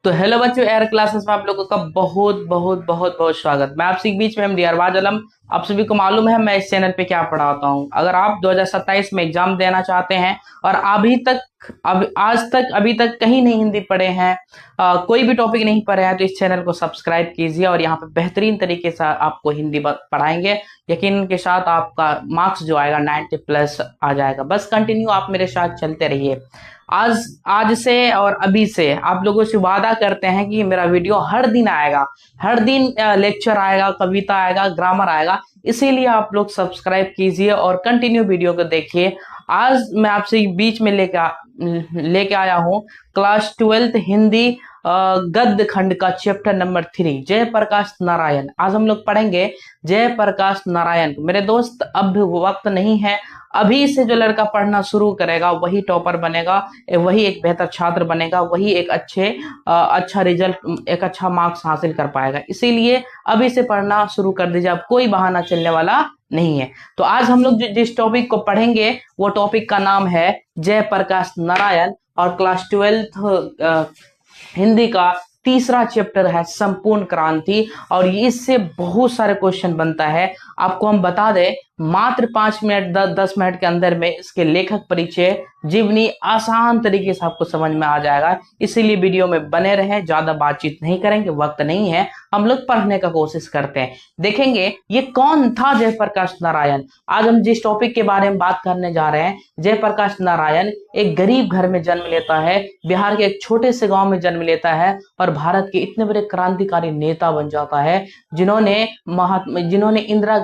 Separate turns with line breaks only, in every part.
तो हेलो बच्चों, air classes में आप लोगों का बहुत बहुत बहुत बहुत स्वागत। मैं आपसे के बीच में एमडी अरबाज आलम। आप सभी को मालूम है मैं इस चैनल पे क्या पढ़ाता हूं। अगर आप 2027 में एग्जाम देना चाहते हैं और अभी तक कहीं नहीं हिंदी पढ़े हैं, कोई भी टॉपिक नहीं पढ़े हैं, तो इस चैनल को सब्सक्राइब कीजिए और यहाँ पे बेहतरीन तरीके से आपको हिंदी पढ़ाएंगे। यकीन के साथ आपका मार्क्स जो आएगा 90+ आ जाएगा। बस कंटिन्यू आप मेरे साथ चलते रहिए। आज से और अभी से आप लोगों से वादा करते हैं कि मेरा वीडियो हर दिन आएगा, हर दिन लेक्चर आएगा, कविता आएगा, ग्रामर आएगा। इसीलिए आप लोग सब्सक्राइब कीजिए और कंटिन्यू वीडियो को देखिए। आज मैं आपसे बीच में लेके आया हूँ क्लास 12th हिंदी गद्य खंड का चैप्टर नंबर 3 जयप्रकाश नारायण। आज हम लोग पढ़ेंगे जयप्रकाश नारायण। मेरे दोस्त, अब वक्त नहीं है। अभी से जो लड़का पढ़ना शुरू करेगा वही टॉपर बनेगा, वही एक बेहतर छात्र बनेगा, वही एक अच्छा रिजल्ट, एक अच्छा मार्क्स हासिल कर पाएगा। इसीलिए अभी से पढ़ना शुरू कर दीजिए। अब कोई बहाना चलने वाला नहीं है। तो आज हम लोग जिस टॉपिक को पढ़ेंगे वो टॉपिक का नाम है जयप्रकाश नारायण और क्लास 12th हिंदी का तीसरा चैप्टर है संपूर्ण क्रांति। और इससे बहुत सारे क्वेश्चन बनता है। आपको हम बता दें, मात्र 5 मिनट 10 मिनट के अंदर में इसके लेखक परिचय, जीवनी आसान तरीके से आपको समझ में आ जाएगा। इसीलिए वीडियो में बने रहें। ज्यादा बातचीत नहीं करेंगे, वक्त नहीं है, हम लोग पढ़ने का कोशिश करते हैं। देखेंगे ये कौन था जयप्रकाश नारायण। आज हम जिस टॉपिक के बारे में बात करने जा रहे हैं, जयप्रकाश नारायण एक गरीब घर में जन्म लेता है, बिहार के एक छोटे से गांव में जन्म लेता है और भारत के इतने बड़े क्रांतिकारी नेता बन जाता है जिन्होंने इंदिरा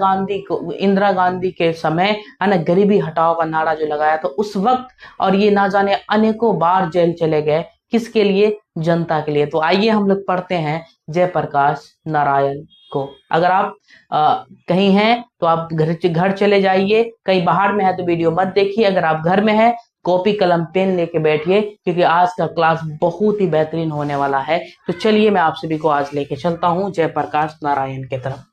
गांधी के समय है ना गरीबी हटाओ का नारा जो लगाया था उस वक्त, और ये ना जाने अनेकों बार जेल चले गए। किसके लिए? जनता के लिए। तो आइए हम लोग पढ़ते हैं जयप्रकाश नारायण को। अगर आप कहीं हैं तो आप घर चले जाइए, कहीं बाहर में है तो वीडियो मत देखिए। अगर आप घर में है, कॉपी कलम पेन लेके बैठिए, क्योंकि आज का क्लास बहुत ही बेहतरीन होने वाला है। तो चलिए मैं आप सभी को आज लेके चलता हूं जयप्रकाश नारायण की तरफ।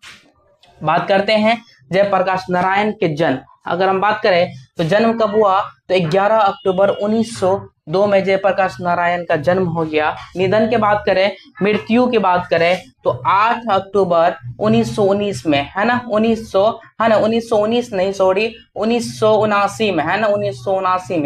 बात करते हैं जयप्रकाश नारायण के जन्म। अगर हम बात करें तो जन्म कब हुआ, तो 11 अक्टूबर 1902 में जयप्रकाश नारायण का जन्म हो गया। निधन की बात करें, मृत्यु की बात करें तो 8 अक्टूबर 1919 में, है ना 1919 नहीं, सॉरी 1979 में, है ना 1979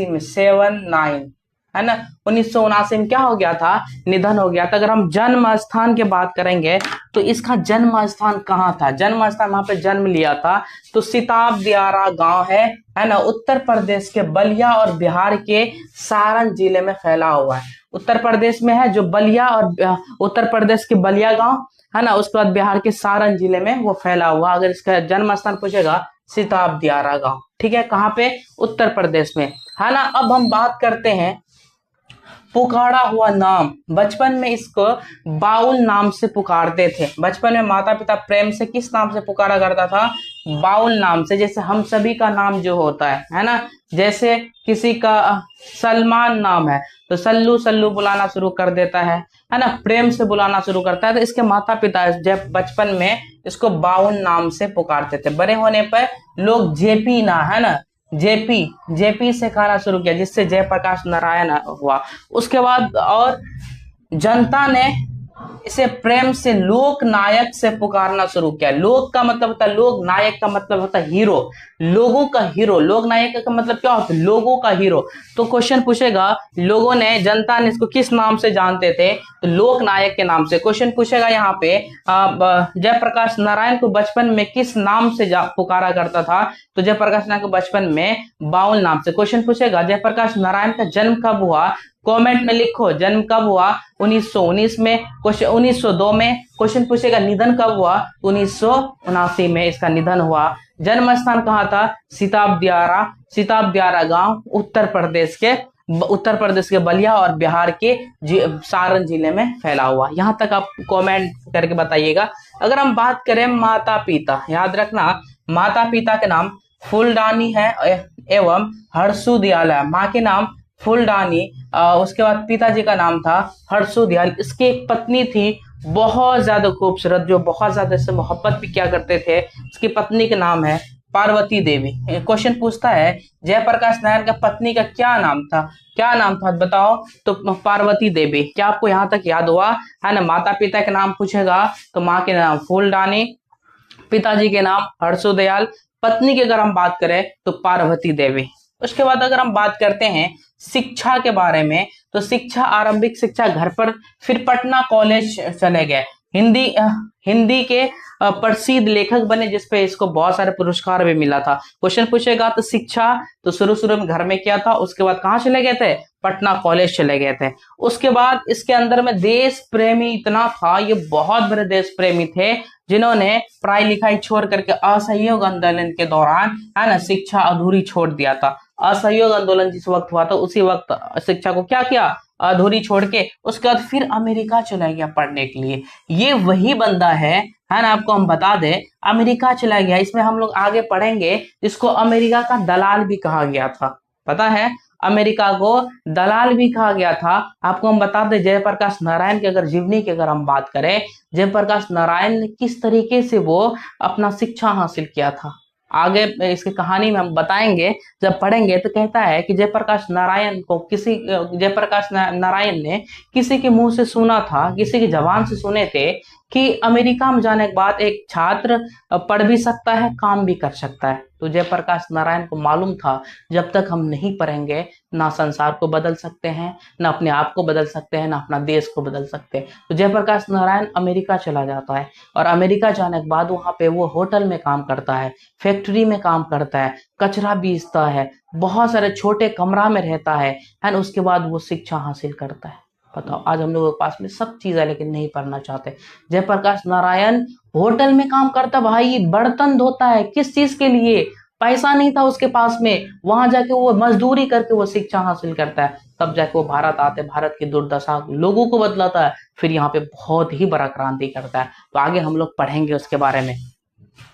में 79, है ना 1979 में क्या हो गया था? निधन हो गया था। अगर हम जन्म स्थान की बात करेंगे तो इसका जन्म स्थान कहाँ था? जन्म स्थान वहां पे जन्म लिया था तो सिताब दियारा गांव है ना, उत्तर प्रदेश के बलिया और बिहार के सारण जिले में फैला हुआ है। उत्तर प्रदेश में है जो बलिया, और उत्तर प्रदेश के बलिया गांव है ना, उसके बाद बिहार के सारण जिले में वो फैला हुआ। अगर इसका जन्म स्थान पूछेगा, सिताब दियारा गांव। ठीक है, कहाँ पे? उत्तर प्रदेश में, है ना। अब हम बात करते हैं पुकारा हुआ नाम। बचपन में इसको बाउल नाम से पुकारते थे। बचपन में माता पिता प्रेम से किस नाम से पुकारा करता था? बाउल नाम से। जैसे हम सभी का नाम जो होता है ना, जैसे किसी का सलमान नाम है तो सल्लू सल्लू बुलाना शुरू कर देता है ना, प्रेम से बुलाना शुरू करता है। तो इसके माता पिता जब बचपन में इसको बाउल नाम से पुकारते थे। बड़े होने पर लोग जेपी ना, है ना, जेपी से कहना शुरू किया, जिससे जयप्रकाश नारायण हुआ। उसके बाद और जनता ने इसे प्रेम से लोक नायक से पुकारना शुरू किया। लोक का मतलब होता है लोग, नायक का मतलब होता है हीरो, लोगों का हीरो। लोक नायक का मतलब क्या होता है? लोगों का हीरो। तो क्वेश्चन पूछेगा, लोगों ने, जनता ने इसको किस नाम से जानते थे? तो लोक नायक के नाम से। क्वेश्चन पूछेगा यहाँ पे जयप्रकाश नारायण को बचपन में किस नाम से पुकारा करता था? तो जयप्रकाश नारायण को बचपन में बाउल नाम से। क्वेश्चन पूछेगा जयप्रकाश नारायण का जन्म कब हुआ? कमेंट में लिखो जन्म कब हुआ। 1919 में। क्वेश्चन 1902 में। क्वेश्चन पूछेगा निधन कब हुआ? 1979 में इसका निधन हुआ। जन्म स्थान कहाँ था? सिताब दियारा गांव, उत्तर प्रदेश के बलिया और बिहार के सारण जिले में फैला हुआ। यहां तक आप कमेंट करके बताइएगा। अगर हम बात करें माता पिता, याद रखना माता पिता के नाम फूलडानी है एवं हर्षु दयाल है। माँ के नाम फूलडानी, उसके बाद पिताजी का नाम था हर्षु दयाल। इसकी एक पत्नी थी बहुत ज्यादा खूबसूरत, जो बहुत ज्यादा इससे मोहब्बत भी क्या करते थे। इसकी पत्नी का नाम है पार्वती देवी। क्वेश्चन पूछता है जयप्रकाश नारायण का पत्नी का क्या नाम था, क्या नाम था बताओ, तो पार्वती देवी। क्या आपको यहाँ तक याद हुआ है ना? माता पिता के नाम पूछेगा तो माँ के नाम फूलडानी, पिताजी के नाम हर्षोदयाल, पत्नी की अगर हम बात करें तो पार्वती देवी। उसके बाद अगर हम बात करते हैं शिक्षा के बारे में, तो शिक्षा आरंभिक शिक्षा घर पर, फिर पटना कॉलेज चले गए। हिंदी के प्रसिद्ध लेखक बने जिसपे इसको बहुत सारे पुरस्कार भी मिला था। क्वेश्चन पूछेगा तो शिक्षा तो शुरू में घर में किया था, उसके बाद कहाँ चले गए थे? पटना कॉलेज चले गए थे। उसके बाद इसके अंदर में देश प्रेमी इतना था, ये बहुत बड़े देश प्रेमी थे जिन्होंने पढ़ाई लिखाई छोड़ करके असहयोग आंदोलन के दौरान है ना शिक्षा अधूरी छोड़ दिया था। असहयोग आंदोलन जिस वक्त हुआ था उसी वक्त शिक्षा को क्या किया? अधूरी छोड़ के उसके बाद फिर अमेरिका चला गया पढ़ने के लिए। ये वही बंदा है ना? आपको हम बता दें अमेरिका चला गया। इसमें हम लोग आगे पढ़ेंगे, इसको अमेरिका का दलाल भी कहा गया था। पता है? अमेरिका को दलाल भी कहा गया था। आपको हम बता दें जयप्रकाश नारायण की अगर जीवनी की अगर हम बात करें, जयप्रकाश नारायण ने किस तरीके से वो अपना शिक्षा हासिल किया था, आगे इसकी कहानी में हम बताएंगे जब पढ़ेंगे। तो कहता है कि जयप्रकाश नारायण ने किसी के मुंह से सुना था, किसी की जबान से सुने थे कि अमेरिका में जाने के बाद एक छात्र पढ़ भी सकता है, काम भी कर सकता है। तो जयप्रकाश नारायण को मालूम था जब तक हम नहीं पढ़ेंगे ना संसार को बदल सकते हैं, ना अपने आप को बदल सकते हैं, ना अपना देश को बदल सकते हैं। तो जयप्रकाश नारायण अमेरिका चला जाता है और अमेरिका जाने के बाद वहां पे वो होटल में काम करता है, फैक्ट्री में काम करता है, कचरा बीजता है, बहुत सारे छोटे कमरा में रहता है एंड उसके बाद वो शिक्षा हासिल करता है। बताओ, आज हम लोगों के पास में सब चीज है लेकिन नहीं पढ़ना चाहते। जयप्रकाश नारायण होटल में काम करता, भाई बर्तन धोता है, किस चीज के लिए? पैसा नहीं था उसके पास में, वहां जाके वो मजदूरी करके वो शिक्षा हासिल करता है। तब जाके वो भारत आते, भारत की दुर्दशा लोगों को बदलाता है, फिर यहाँ पे बहुत ही बड़ा क्रांति करता है। तो आगे हम लोग पढ़ेंगे उसके बारे में।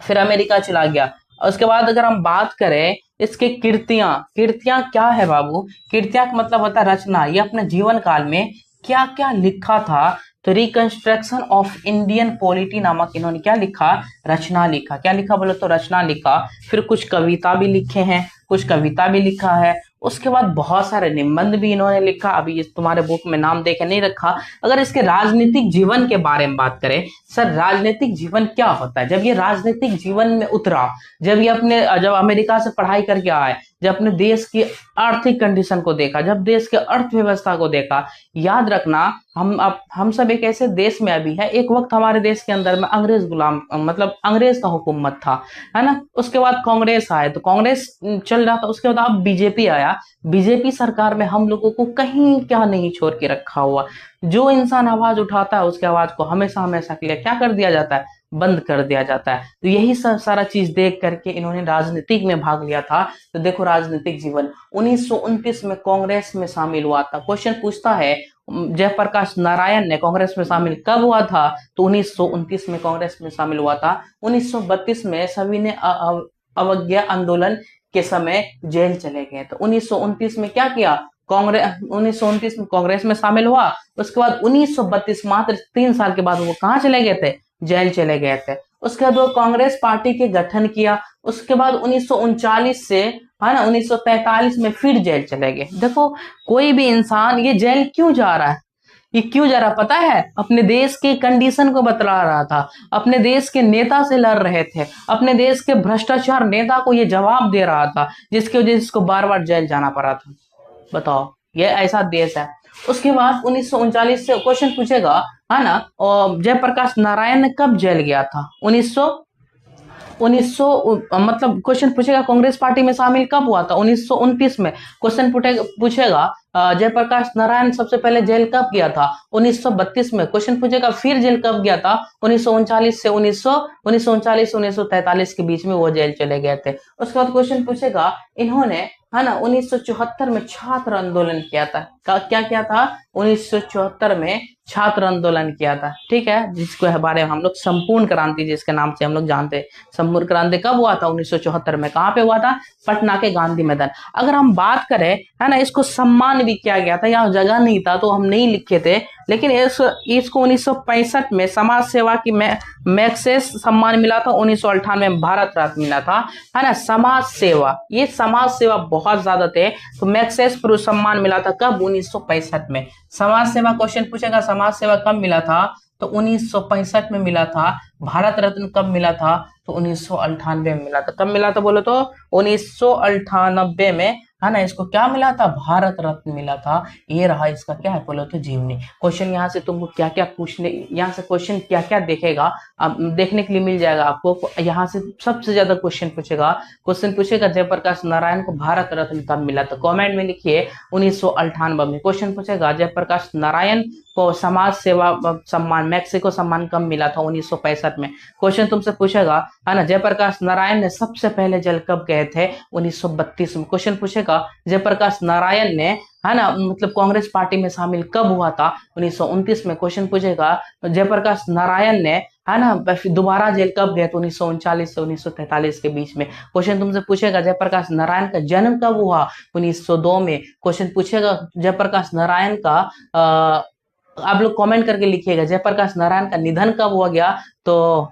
फिर अमेरिका चला गया। उसके बाद अगर हम बात करें इसके कीर्तियां क्या है बाबू? कीर्तियां का मतलब होता है रचना। ये अपने जीवन काल में क्या क्या लिखा था? तो रिकंस्ट्रक्शन ऑफ इंडियन पॉलिटी नामक इन्होंने क्या लिखा? रचना लिखा। क्या लिखा बोलो तो रचना लिखा। फिर कुछ कविता भी लिखे हैं, कुछ कविता भी लिखा है। उसके बाद बहुत सारे निबंध भी इन्होंने लिखा, अभी इस तुम्हारे बुक में नाम देके नहीं रखा। अगर इसके राजनीतिक जीवन के बारे में बात करें, सर राजनीतिक जीवन क्या होता है? जब ये राजनीतिक जीवन में उतरा, जब अमेरिका से पढ़ाई करके आए, जब अपने देश की आर्थिक कंडीशन को देखा, जब देश के अर्थव्यवस्था को देखा। याद रखना हम सब एक ऐसे देश में अभी है, एक वक्त हमारे देश के अंदर में अंग्रेज गुलाम मतलब अंग्रेज का हुकूमत था, है ना? उसके बाद कांग्रेस आए तो कांग्रेस चल रहा था, उसके बाद अब बीजेपी आया। बीजेपी सरकार में हम लोगों को कहीं क्या नहीं छोड़ के रखा हुआ। जो इंसान आवाज उठाता है उसकी आवाज को हमेशा हमेशा के लिए क्या कर दिया जाता है? बंद कर दिया जाता है। तो यही सारा चीज देख करके इन्होंने राजनीतिक में भाग लिया था। तो देखो राजनीतिक जीवन 1929 में कांग्रेस में शामिल हुआ था। क्वेश्चन पूछता है जयप्रकाश नारायण ने कांग्रेस में शामिल कब हुआ था? तो 1929 में कांग्रेस में शामिल हुआ था। 1932 में सभी ने अवज्ञा आंदोलन के समय जेल चले गए। तो 1929 में क्या किया? 1929 में कांग्रेस में शामिल हुआ। उसके बाद 1932 मात्र 3 साल के बाद वो कहाँ चले गए थे? जेल चले गए थे। उसके बाद वो कांग्रेस पार्टी के गठन किया। उसके बाद 1939 से है ना 1943 में फिर जेल चले गए। देखो कोई भी इंसान ये जेल क्यों जा रहा है? ये क्यों जा रहा पता है? अपने देश के कंडीशन को बतला रहा था, अपने देश के नेता से लड़ रहे थे, अपने देश के भ्रष्टाचार नेता को ये जवाब दे रहा था, जिसकी वजह से इसको बार बार जेल जाना पड़ा था। बताओ, ये ऐसा देश है। उसके बाद 1939 से क्वेश्चन पूछेगा, है ना, और जयप्रकाश नारायण ने कब जेल गया था? 1900 मतलब क्वेश्चन पूछेगा कांग्रेस पार्टी में शामिल कब हुआ था? 1929 में। क्वेश्चन पूछेगा जयप्रकाश नारायण सबसे पहले जेल कब गया था? 1932 में। क्वेश्चन पूछेगा फिर जेल कब गया था? 1939 से 1943 के बीच में वो जेल चले गए थे। उसके बाद क्वेश्चन पूछेगा इन्होंने है ना 1974 में छात्र आंदोलन किया था। क्या किया था? 1974 में छात्र आंदोलन किया था। ठीक है, जिसके बारे में हम लोग संपूर्ण क्रांति जिसके नाम से हम लोग जानते हैं। संपूर्ण क्रांति कब हुआ था? 1974 में। कहाँ पे हुआ था? पटना के गांधी मैदान। अगर हम बात करें है ना इसको सम्मान सम्मान भी किया गया था, यहाँ जगह नहीं था तो हम नहीं लिखे थे, लेकिन इसको 1965 में समाज सेवा की मैग्सेस सम्मान मिला था, 1998 में भारत रत्न मिला था, है ना। समाज सेवा, ये समाज सेवा बहुत ज्यादा थे, तो मैग्सेस पुरुष सम्मान मिला था कब? 1965 में। समाज सेवा क्वेश्चन पूछेगा, समाज सेवा कब मिला था? तो 1965 में मिला था। भारत रत्न कब मिला था? तो 1998 में मिला था। कब मिला था बोलो तो? 1998 में, है ना। इसको क्या मिला था? भारत रत्न मिला था। ये रहा इसका क्या है बोलो तो जीवनी। क्वेश्चन यहाँ से तुमको क्या क्या पूछने, यहाँ से क्वेश्चन क्या क्या देखेगा, अब देखने के लिए मिल जाएगा आपको। यहाँ से सबसे ज्यादा क्वेश्चन पूछेगा जयप्रकाश नारायण को भारत रत्न कब मिला? तो कमेंट में लिखिए 1998 में। क्वेश्चन पूछेगा जयप्रकाश नारायण को समाज सेवा सम्मान मैक्सिको सम्मान कब मिला था? 1965 में। क्वेश्चन तुमसे पूछेगा, है ना, जयप्रकाश नारायण ने सबसे पहले जल कब गए थे? 1932 में। क्वेश्चन पूछेगा जयप्रकाश नारायण ने, है ना, मतलब कांग्रेस पार्टी में शामिल कब हुआ था? 1929 में। क्वेश्चन पूछेगा जयप्रकाश नारायण ने, है ना, दोबारा जेल कब गए? तो 1939 से 1943 के बीच में। क्वेश्चन तुमसे पूछेगा जयप्रकाश नारायण का जन्म कब हुआ? 1902 में। क्वेश्चन पूछेगा जयप्रकाश नारायण का आप लोग कमेंट करके लिखिएगा जयप्रकाश नारायण का निधन कब हुआ गया? तो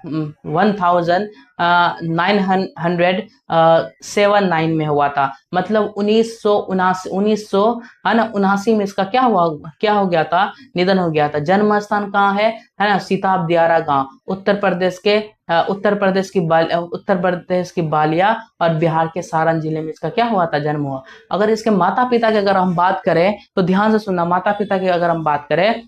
1979 में हुआ था, मतलब 1979 में इसका क्या हो गया था? निधन हो गया था। जन्म स्थान कहाँ है ना? सीताब दियारा गांव, उत्तर प्रदेश की बालिया और बिहार के सारण जिले में इसका क्या हुआ था? जन्म हुआ। अगर इसके माता पिता की अगर हम बात करें तो ध्यान से सुनना, माता पिता की अगर हम बात करें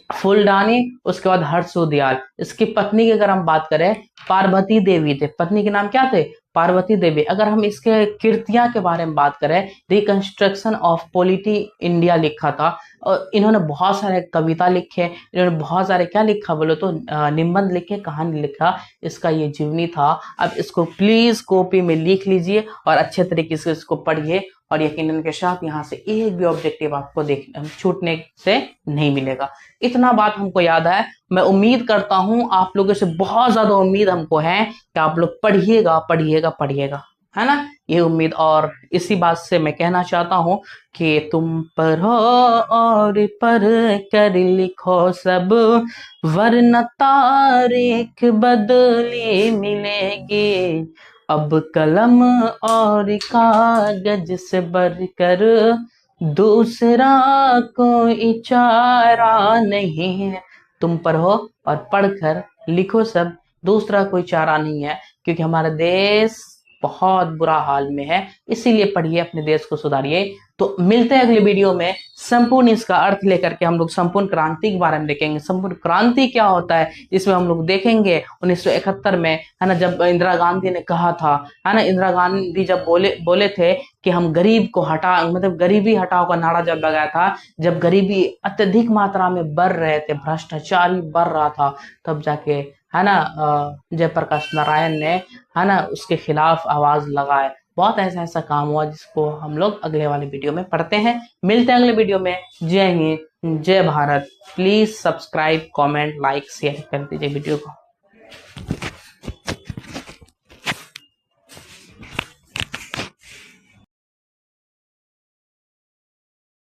फुलडानी, उसके बाद हर्षो दयाल। इसकी पत्नी की अगर हम बात करें पार्वती देवी थे। पत्नी के नाम क्या थे? पार्वती देवी। अगर हम इसके कृतियां के बारे में बात करें, रिकंस्ट्रक्शन ऑफ पॉलिटी इंडिया लिखा था, और इन्होंने बहुत सारे कविता लिखे, इन्होंने बहुत सारे क्या लिखा बोलो तो निबंध लिखे, कहानी लिखा। इसका ये जीवनी था। अब इसको प्लीज कॉपी में लिख लीजिए और अच्छे तरीके से इसको पढ़िए, और यकीनन के साथ यहाँ से एक भी ऑब्जेक्टिव आपको छूटने से नहीं मिलेगा। इतना बात हमको याद है। मैं उम्मीद करता हूं आप लोगों से, बहुत ज्यादा उम्मीद हमको है कि आप लोग पढ़िएगा, है ना, ये उम्मीद। और इसी बात से मैं कहना चाहता हूं कि तुम पढ़ो और पढ़ कर लिखो सब, वरना तारीख बदली मिलेगी। अब कलम और कागज से बढ़कर दूसरा कोई चारा नहीं है। तुम पढ़ो और पढ़कर लिखो सब, दूसरा कोई चारा नहीं है, क्योंकि हमारा देश बहुत बुरा हाल में है। इसीलिए पढ़िए, अपने देश को सुधारिए। तो मिलते हैं अगले वीडियो में, संपूर्ण इसका अर्थ लेकर के हम लोग संपूर्ण क्रांति के बारे में देखेंगे। संपूर्ण क्रांति क्या होता है इसमें हम लोग देखेंगे। 1971 में, है ना, जब इंदिरा गांधी ने कहा था, है ना, इंदिरा गांधी जब बोले थे कि हम गरीब को मतलब गरीबी हटाओ का नारा जब लगाया था, जब गरीबी अत्यधिक मात्रा में बढ़ रहे थे, भ्रष्टाचार भी बढ़ रहा था, तब जाके, है ना, जयप्रकाश नारायण ने, है ना, उसके खिलाफ आवाज लगाए। बहुत ऐसा काम हुआ जिसको हम लोग अगले वाले वीडियो में पढ़ते हैं। मिलते हैं अगले वीडियो में। जय हिंद, जय Bharat. Please subscribe, comment, like, share कर दीजिए वीडियो को।